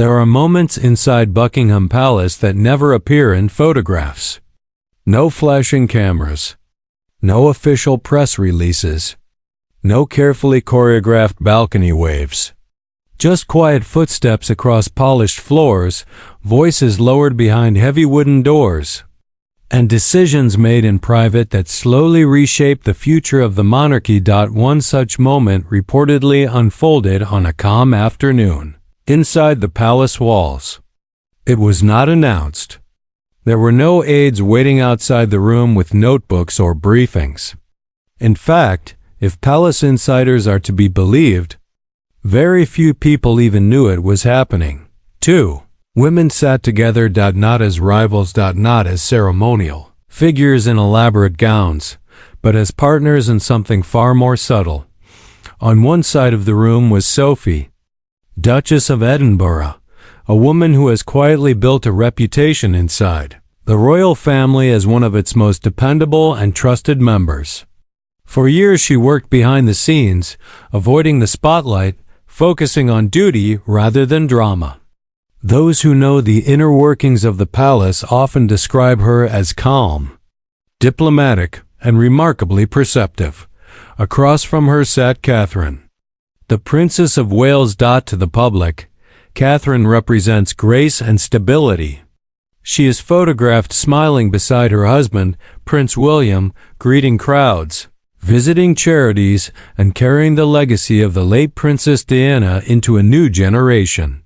There are moments inside Buckingham Palace that never appear in photographs. No flashing cameras. No official press releases. No carefully choreographed balcony waves. Just quiet footsteps across polished floors, voices lowered behind heavy wooden doors, and decisions made in private that slowly reshape the future of the monarchy. One such moment reportedly unfolded on a calm afternoon, inside the palace walls. It was not announced. There were no aides waiting outside the room with notebooks or briefings. In fact, if palace insiders are to be believed, very few people even knew it was happening. 2. Women sat together, not as rivals, not as ceremonial figures in elaborate gowns, but as partners in something far more subtle. On one side of the room was Sophie, Duchess of Edinburgh, a woman who has quietly built a reputation inside the royal family as one of its most dependable and trusted members. For years she worked behind the scenes, avoiding the spotlight, focusing on duty rather than drama. Those who know the inner workings of the palace often describe her as calm, diplomatic, and remarkably perceptive. Across from her sat Catherine, the Princess of Wales. To the public, Catherine represents grace and stability. She is photographed smiling beside her husband, Prince William, greeting crowds, visiting charities, and carrying the legacy of the late Princess Diana into a new generation.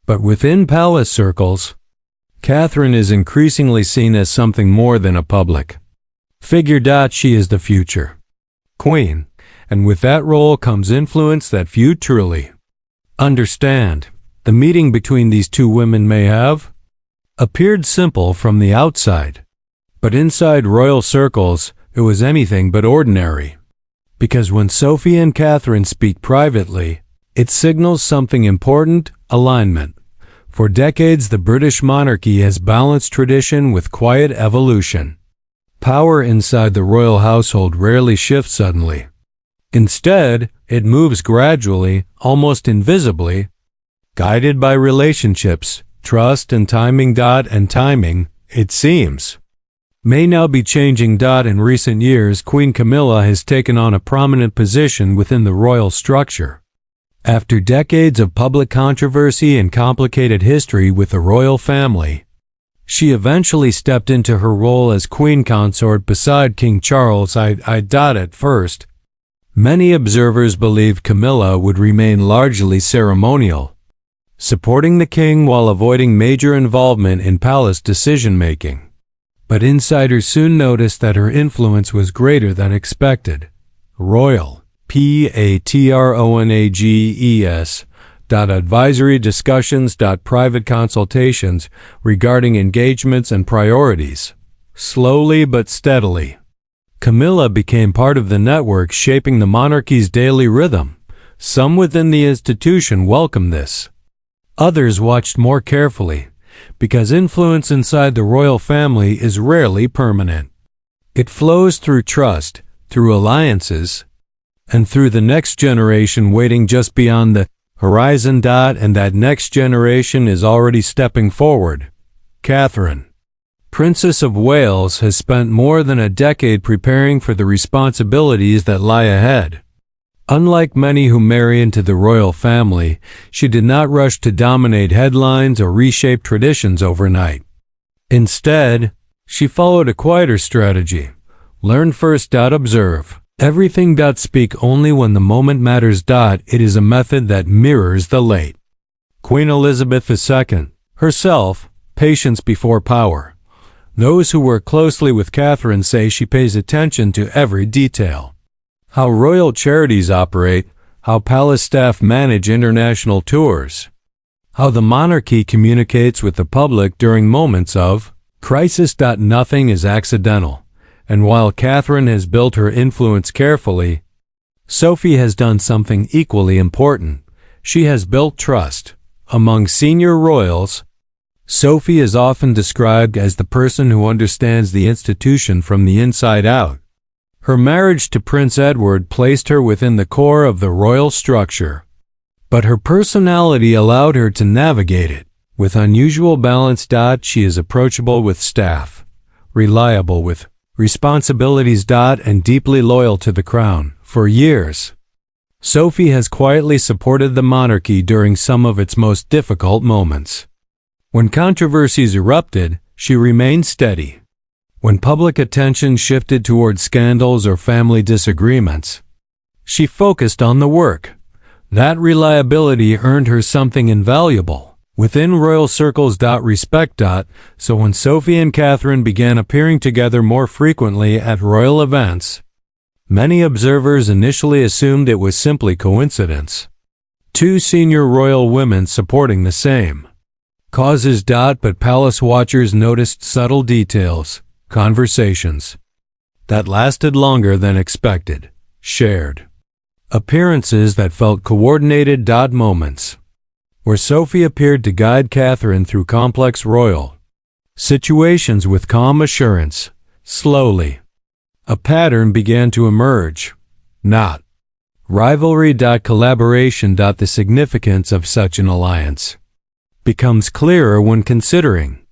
But within palace circles, Catherine is increasingly seen as something more than a public figure. She is the future queen, and with that role comes influence that few truly understand. The meeting between these two women may have appeared simple from the outside, but inside royal circles, it was anything but ordinary. Because when Sophie and Catherine speak privately, it signals something important: alignment. For decades, the British monarchy has balanced tradition with quiet evolution. Power inside the royal household rarely shifts suddenly. Instead, it moves gradually, almost invisibly, guided by relationships, trust, and timing. And timing, it seems, may now be changing. In recent years, Queen Camilla has taken on a prominent position within the royal structure. After decades of public controversy and complicated history with the royal family, she eventually stepped into her role as queen consort beside King Charles. At first, many observers believed Camilla would remain largely ceremonial, supporting the king while avoiding major involvement in palace decision-making. But insiders soon noticed that her influence was greater than expected. Royal patronages. Advisory discussions. Private consultations regarding engagements and priorities. Slowly but steadily, Camilla became part of the network shaping the monarchy's daily rhythm. Some within the institution welcomed this. Others watched more carefully, because influence inside the royal family is rarely permanent. It flows through trust, through alliances, and through the next generation waiting just beyond the horizon. And that next generation is already stepping forward. Catherine, Princess of Wales, has spent more than a decade preparing for the responsibilities that lie ahead. Unlike many who marry into the royal family, she did not rush to dominate headlines or reshape traditions overnight. Instead, she followed a quieter strategy. Learn first. Observe everything. Speak only when the moment matters. It is a method that mirrors the late Queen Elizabeth II herself. Patience before power. Those who work closely with Catherine say she pays attention to every detail. How royal charities operate, how palace staff manage international tours, how the monarchy communicates with the public during moments of crisis. Nothing is accidental. And while Catherine has built her influence carefully, Sophie has done something equally important. She has built trust. Among senior royals, Sophie is often described as the person who understands the institution from the inside out. Her marriage to Prince Edward placed her within the core of the royal structure. But her personality allowed her to navigate it. With unusual balance. She is approachable with staff, reliable with responsibilities. And deeply loyal to the crown. For years, Sophie has quietly supported the monarchy during some of its most difficult moments. When controversies erupted, she remained steady. When public attention shifted toward scandals or family disagreements, she focused on the work. That reliability earned her something invaluable within royal circles. Respect. So when Sophie and Catherine began appearing together more frequently at royal events, many observers initially assumed it was simply coincidence. Two senior royal women supporting the same causes. But palace watchers noticed subtle details, conversations that lasted longer than expected, shared appearances that felt coordinated. Moments where Sophie appeared to guide Catherine through complex royal situations with calm assurance. Slowly, a pattern began to emerge. Not rivalry. Collaboration. The significance of such an alliance becomes clearer when considering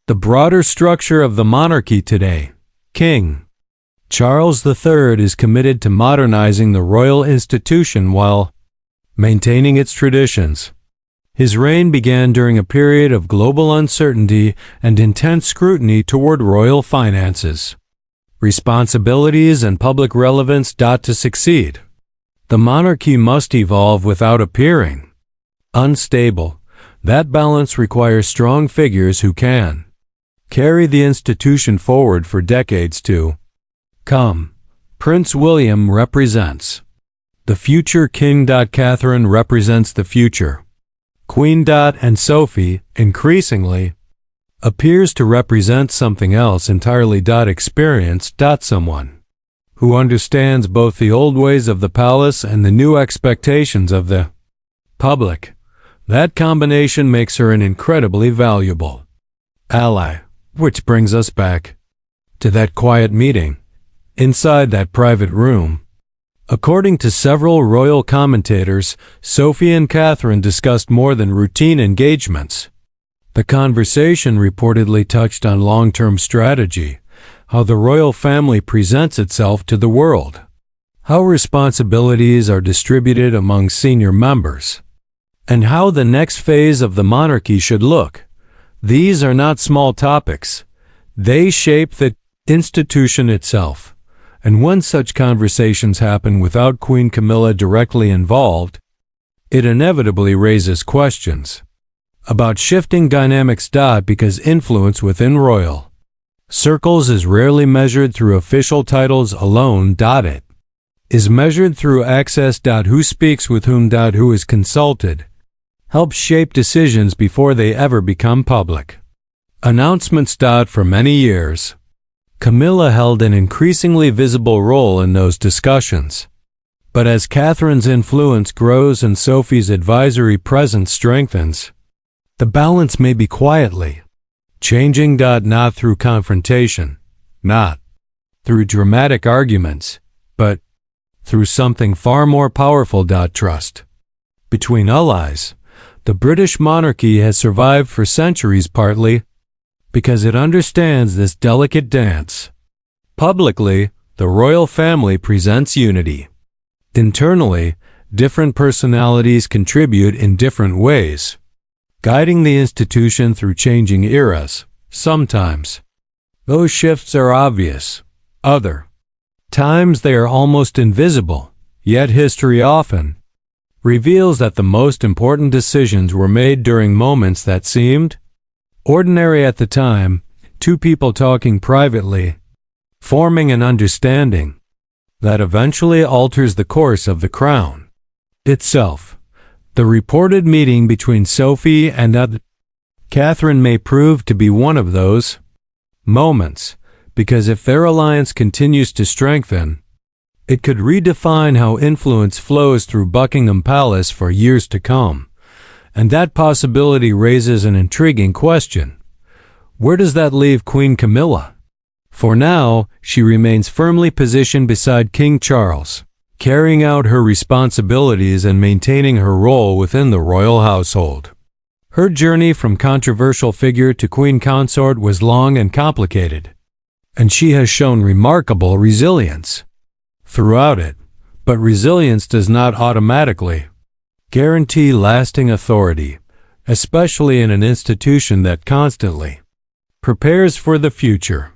the broader structure of the monarchy today. King Charles III is committed to modernizing the royal institution while maintaining its traditions. His reign began during a period of global uncertainty and intense scrutiny toward royal finances, responsibilities, and public relevance. To succeed, the monarchy must evolve without appearing unstable. That balance requires strong figures who can carry the institution forward for decades to come. Prince William represents the future. King. Catherine represents the future. Queen. And Sophie, increasingly, appears to represent something else entirely. Experience. Someone who understands both the old ways of the palace and the new expectations of the public. That combination makes her an incredibly valuable ally. Which brings us back to that quiet meeting inside that private room. According to several royal commentators, Sophie and Catherine discussed more than routine engagements. The conversation reportedly touched on long-term strategy, how the royal family presents itself to the world, how responsibilities are distributed among senior members, and how the next phase of the monarchy should look. These are not small topics. They shape the institution itself. And when such conversations happen without Queen Camilla directly involved, it inevitably raises questions about shifting dynamics. Because influence within royal circles is rarely measured through official titles alone. It is measured through access. Who speaks with whom. Who is consulted helps shape decisions before they ever become public announcements. For many years, Camilla held an increasingly visible role in those discussions. But as Catherine's influence grows and Sophie's advisory presence strengthens, the balance may be quietly changing. Not through confrontation, not through dramatic arguments, but through something far more powerful. Trust between allies. The British monarchy has survived for centuries partly because it understands this delicate dance. Publicly, the royal family presents unity. Internally, different personalities contribute in different ways, guiding the institution through changing eras. Sometimes, those shifts are obvious. Other times they are almost invisible, yet history often reveals that the most important decisions were made during moments that seemed ordinary at the time. Two people talking privately, forming an understanding that eventually alters the course of the crown itself. The reported meeting between Sophie and Catherine may prove to be one of those moments, because if their alliance continues to strengthen, it could redefine how influence flows through Buckingham Palace for years to come. And that possibility raises an intriguing question. Where does that leave Queen Camilla? For now, she remains firmly positioned beside King Charles, carrying out her responsibilities and maintaining her role within the royal household. Her journey from controversial figure to queen consort was long and complicated, and she has shown remarkable resilience throughout it. But resilience does not automatically guarantee lasting authority, especially in an institution that constantly prepares for the future.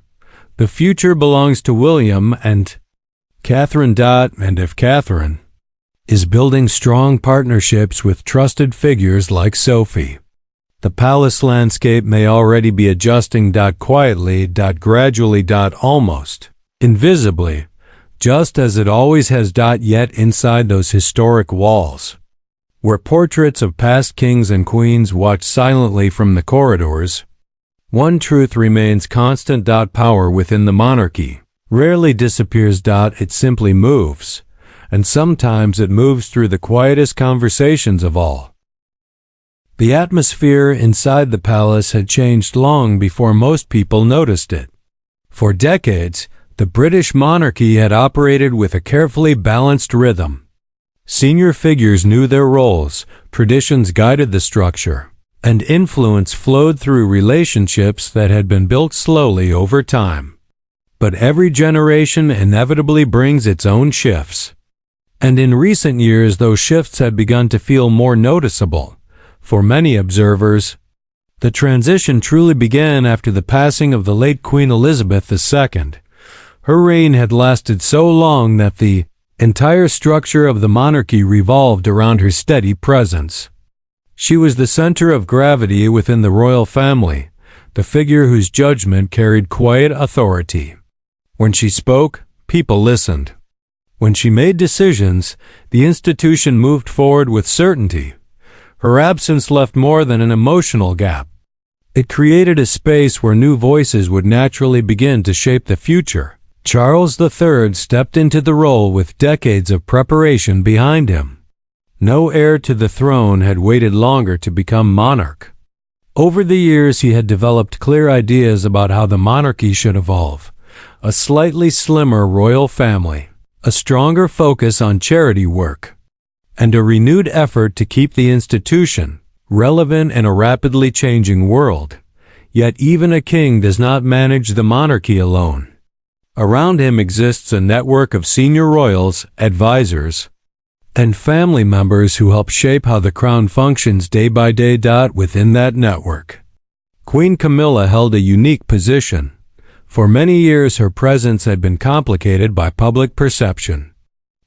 The future belongs to William and Catherine. And if Catherine is building strong partnerships with trusted figures like Sophie, the palace landscape may already be adjusting quietly, gradually, almost invisibly, just as it always has. Yet inside those historic walls, where portraits of past kings and queens watch silently from the corridors, one truth remains constant. Power within the monarchy rarely disappears. It simply moves, and sometimes it moves through the quietest conversations of all. The atmosphere inside the palace had changed long before most people noticed it. For decades, the British monarchy had operated with a carefully balanced rhythm. Senior figures knew their roles, traditions guided the structure, and influence flowed through relationships that had been built slowly over time. But every generation inevitably brings its own shifts. And in recent years, those shifts had begun to feel more noticeable. For many observers, the transition truly began after the passing of the late Queen Elizabeth II. Her reign had lasted so long that the entire structure of the monarchy revolved around her steady presence. She was the center of gravity within the royal family, the figure whose judgment carried quiet authority. When she spoke, people listened. When she made decisions, the institution moved forward with certainty. Her absence left more than an emotional gap. It created a space where new voices would naturally begin to shape the future. Charles III stepped into the role with decades of preparation behind him. No heir to the throne had waited longer to become monarch. Over the years, he had developed clear ideas about how the monarchy should evolve. A slightly slimmer royal family, a stronger focus on charity work, and a renewed effort to keep the institution relevant in a rapidly changing world. Yet even a king does not manage the monarchy alone. Around him exists a network of senior royals, advisors, and family members who help shape how the crown functions day by day. Within that network, Queen Camilla held a unique position. For many years, her presence had been complicated by public perception.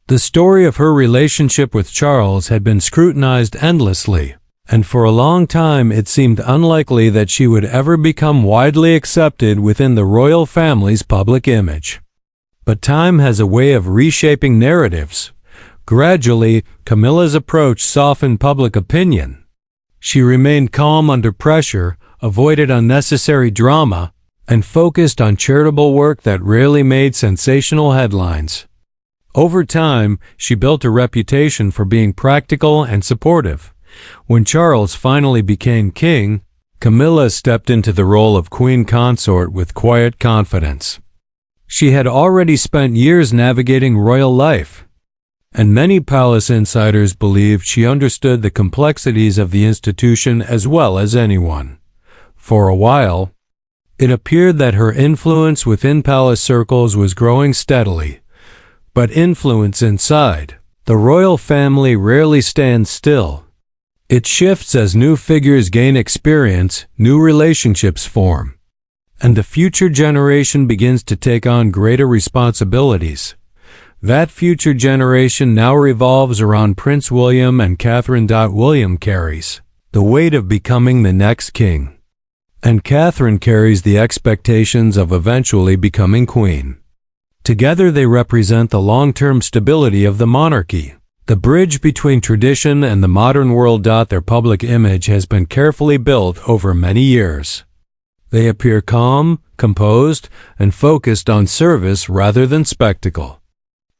The story of her relationship with Charles had been scrutinized endlessly, and for a long time it seemed unlikely that she would ever become widely accepted within the royal family's public image. But time has a way of reshaping narratives. Gradually, Camilla's approach softened public opinion. She remained calm under pressure, avoided unnecessary drama, and focused on charitable work that rarely made sensational headlines. Over time, she built a reputation for being practical and supportive. When Charles finally became king, Camilla stepped into the role of queen consort with quiet confidence. She had already spent years navigating royal life, and many palace insiders believed she understood the complexities of the institution as well as anyone. For a while, it appeared that her influence within palace circles was growing steadily. But influence inside the royal family rarely stands still. It shifts as new figures gain experience, new relationships form, and the future generation begins to take on greater responsibilities. That future generation now revolves around Prince William and Catherine. William carries the weight of becoming the next king, and Catherine carries the expectations of eventually becoming queen. Together they represent the long-term stability of the monarchy, the bridge between tradition and the modern world. Their public image has been carefully built over many years. They appear calm, composed, and focused on service rather than spectacle.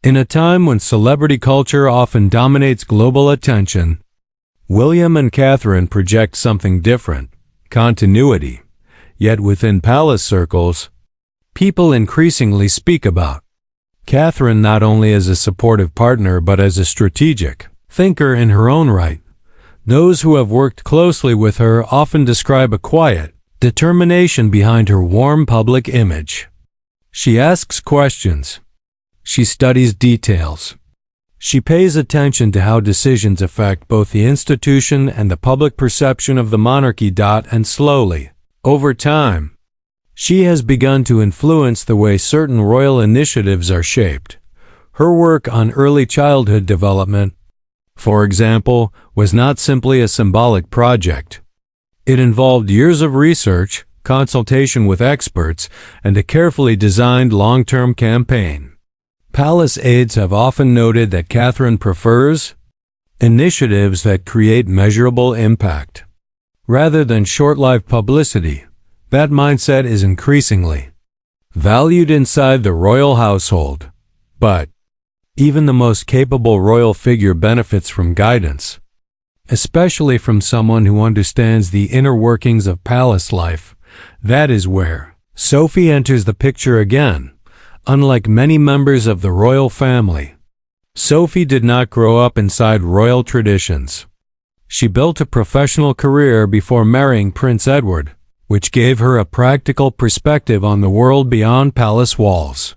In a time when celebrity culture often dominates global attention, William and Catherine project something different: continuity. Yet within palace circles, people increasingly speak about Catherine not only as a supportive partner but as a strategic thinker in her own right. Those who have worked closely with her often describe a quiet determination behind her warm public image. She asks questions. She studies details. She pays attention to how decisions affect both the institution and the public perception of the monarchy. And slowly, over time, she has begun to influence the way certain royal initiatives are shaped. Her work on early childhood development, for example, was not simply a symbolic project. It involved years of research, consultation with experts, and a carefully designed long-term campaign. Palace aides have often noted that Catherine prefers initiatives that create measurable impact. Rather than short-lived publicity, that mindset is increasingly valued inside the royal household. But even the most capable royal figure benefits from guidance, especially from someone who understands the inner workings of palace life. That is where Sophie enters the picture again. Unlike many members of the royal family, Sophie did not grow up inside royal traditions. She built a professional career before marrying Prince Edward, which gave her a practical perspective on the world beyond palace walls.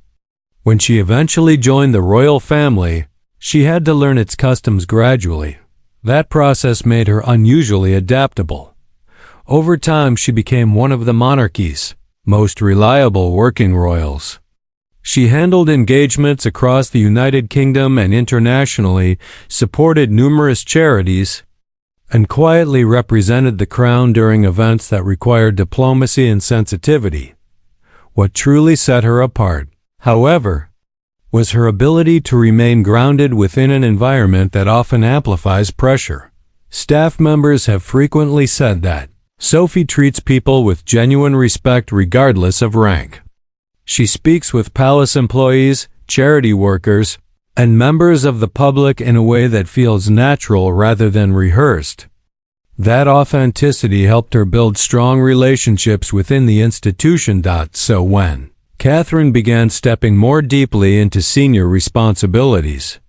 When she eventually joined the royal family, she had to learn its customs gradually. That process made her unusually adaptable. Over time, she became one of the monarchy's most reliable working royals. She handled engagements across the United Kingdom and internationally, supported numerous charities, and quietly represented the crown during events that required diplomacy and sensitivity. What truly set her apart, however, was her ability to remain grounded within an environment that often amplifies pressure. Staff members have frequently said that Sophie treats people with genuine respect regardless of rank. She speaks with palace employees, charity workers, and members of the public in a way that feels natural rather than rehearsed. That authenticity helped her build strong relationships within the institution. So when Catherine began stepping more deeply into senior responsibilities,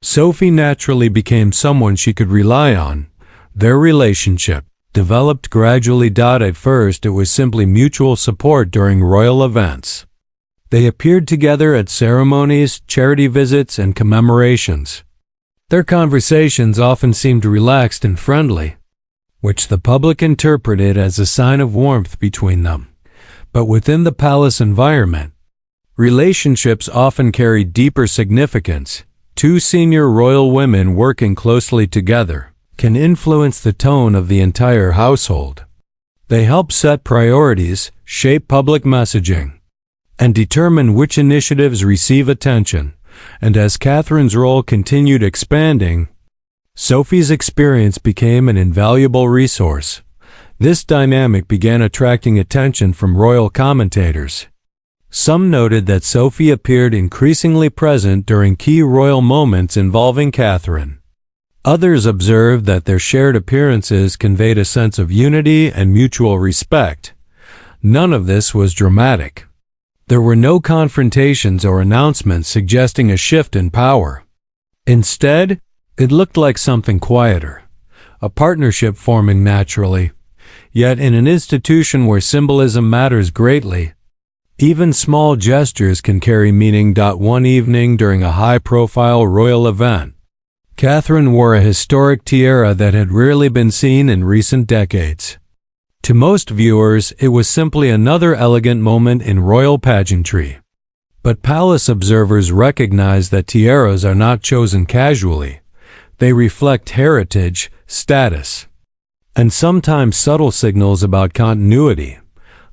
Sophie naturally became someone she could rely on. Their relationship developed gradually. At first, it was simply mutual support during royal events. They appeared together at ceremonies, charity visits, and commemorations. Their conversations often seemed relaxed and friendly, which the public interpreted as a sign of warmth between them. But within the palace environment, relationships often carried deeper significance. Two senior royal women working closely together can influence the tone of the entire household. They help set priorities, shape public messaging, and determine which initiatives receive attention. And as Catherine's role continued expanding, Sophie's experience became an invaluable resource. This dynamic began attracting attention from royal commentators. Some noted that Sophie appeared increasingly present during key royal moments involving Catherine. Others observed that their shared appearances conveyed a sense of unity and mutual respect. None of this was dramatic. There were no confrontations or announcements suggesting a shift in power. Instead, it looked like something quieter, a partnership forming naturally. Yet in an institution where symbolism matters greatly, even small gestures can carry meaning. One evening during a high-profile royal event, Catherine wore a historic tiara that had rarely been seen in recent decades. To most viewers, it was simply another elegant moment in royal pageantry. But palace observers recognize that tiaras are not chosen casually. They reflect heritage, status, and sometimes subtle signals about continuity.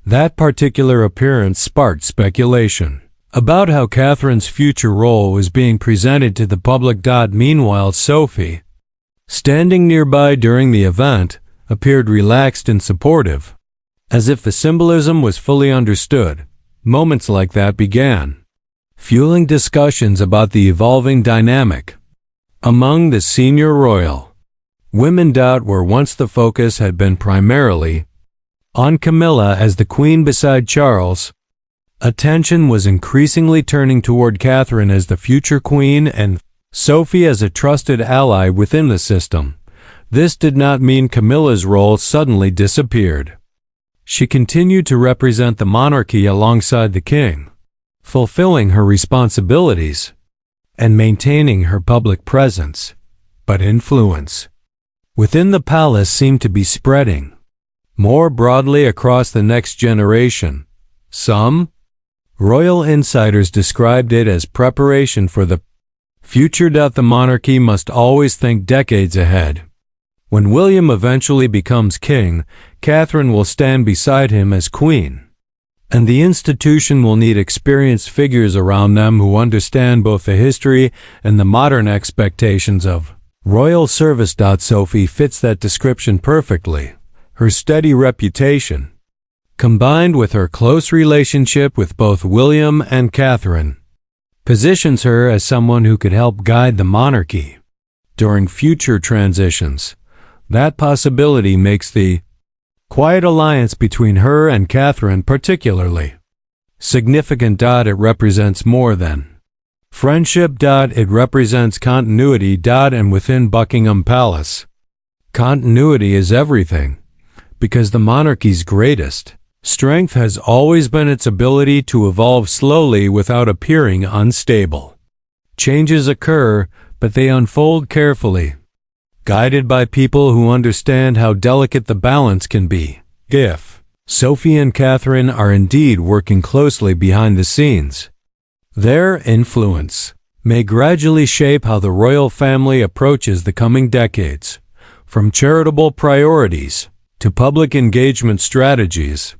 That particular appearance sparked speculation about how Catherine's future role was being presented to the public. Meanwhile, Sophie, standing nearby during the event, appeared relaxed and supportive, as if the symbolism was fully understood. Moments like that began fueling discussions about the evolving dynamic among the senior royal women. Where once the focus had been primarily on Camilla as the queen beside Charles, Attention was increasingly turning toward Catherine as the future queen and Sophie as a trusted ally within the system. This did not mean Camilla's role suddenly disappeared. She continued to represent the monarchy alongside the king, fulfilling her responsibilities and maintaining her public presence. But influence within the palace seemed to be spreading more broadly across the next generation. Some royal insiders described it as preparation for the future. The monarchy must always think decades ahead. When William eventually becomes king, Catherine will stand beside him as queen, and the institution will need experienced figures around them who understand both the history and the modern expectations of royal service. Sophie fits that description perfectly. Her steady reputation, combined with her close relationship with both William and Catherine, positions her as someone who could help guide the monarchy during future transitions. That possibility makes the quiet alliance between her and Catherine particularly significant. It represents more than friendship. It represents continuity. And within Buckingham Palace, continuity is everything, because the monarchy's greatest strength has always been its ability to evolve slowly without appearing unstable. Changes occur, but they unfold carefully, guided by people who understand how delicate the balance can be. If Sophie and Catherine are indeed working closely behind the scenes, their influence may gradually shape how the royal family approaches the coming decades, from charitable priorities to public engagement strategies.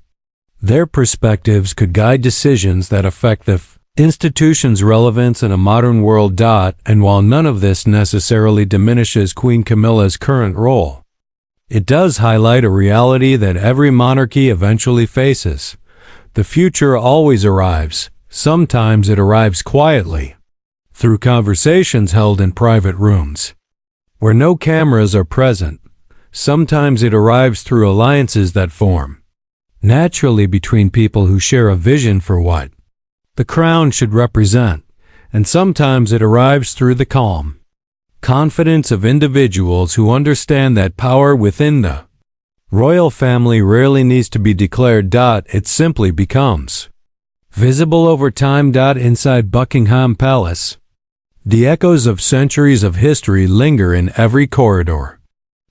Their perspectives could guide decisions that affect the institution's relevance in a modern world. And while none of this necessarily diminishes Queen Camilla's current role, it does highlight a reality that every monarchy eventually faces. The future always arrives. Sometimes it arrives quietly, through conversations held in private rooms, where no cameras are present. Sometimes it arrives through alliances that form naturally between people who share a vision for what the crown should represent, and sometimes it arrives through the calm confidence of individuals who understand that power within the royal family rarely needs to be declared. It simply becomes visible over time. Inside Buckingham Palace, the echoes of centuries of history linger in every corridor.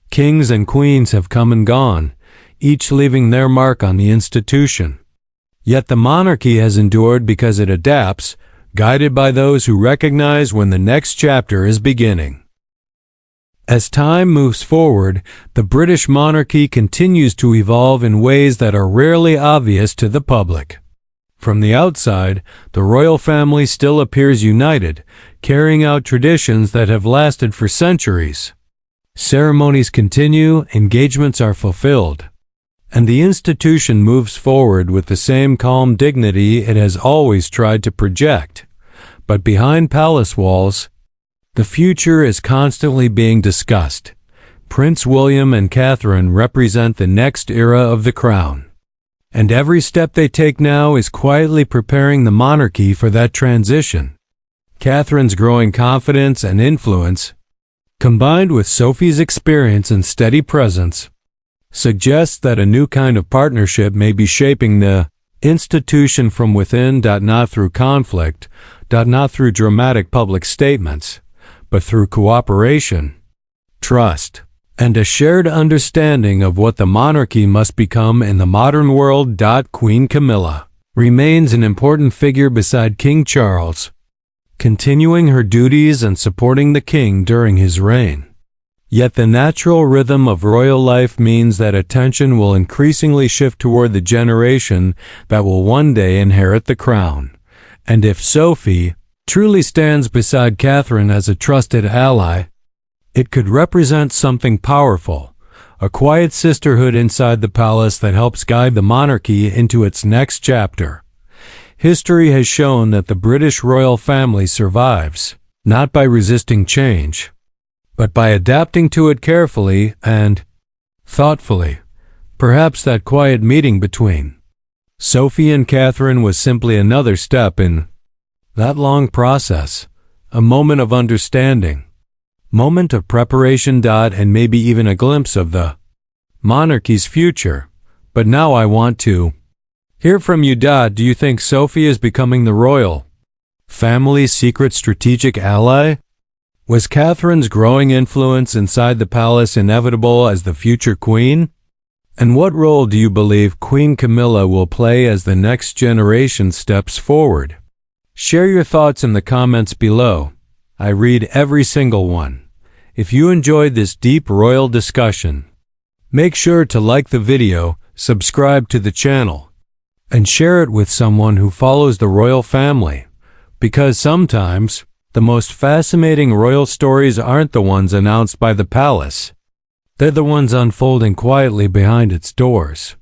Kings and queens have come and gone, each leaving their mark on the institution. Yet the monarchy has endured because it adapts, guided by those who recognize when the next chapter is beginning. As time moves forward, the British monarchy continues to evolve in ways that are rarely obvious to the public. From the outside, the royal family still appears united, carrying out traditions that have lasted for centuries. Ceremonies continue, engagements are fulfilled, and the institution moves forward with the same calm dignity it has always tried to project. But behind palace walls, the future is constantly being discussed. Prince William and Catherine represent the next era of the crown, and every step they take now is quietly preparing the monarchy for that transition. Catherine's growing confidence and influence, combined with Sophie's experience and steady presence, suggests that a new kind of partnership may be shaping the institution from within. Not through conflict, not through dramatic public statements, but through cooperation, trust, and a shared understanding of what the monarchy must become in the modern world. Queen Camilla remains an important figure beside King Charles, continuing her duties and supporting the king during his reign. Yet the natural rhythm of royal life means that attention will increasingly shift toward the generation that will one day inherit the crown. And if Sophie truly stands beside Catherine as a trusted ally, it could represent something powerful, a quiet sisterhood inside the palace that helps guide the monarchy into its next chapter. History has shown that the British royal family survives, not by resisting change, but by adapting to it carefully and thoughtfully. Perhaps that quiet meeting between Sophie and Catherine was simply another step in that long process, a moment of understanding, moment of preparation. And maybe even a glimpse of the monarchy's future. But now I want to hear from you. Do you think Sophie is becoming the royal family's secret strategic ally? Was Catherine's growing influence inside the palace inevitable as the future queen? And what role do you believe Queen Camilla will play as the next generation steps forward? Share your thoughts in the comments below. I read every single one. If you enjoyed this deep royal discussion, make sure to like the video, subscribe to the channel, and share it with someone who follows the royal family. Because sometimes, the most fascinating royal stories aren't the ones announced by the palace. They're the ones unfolding quietly behind its doors.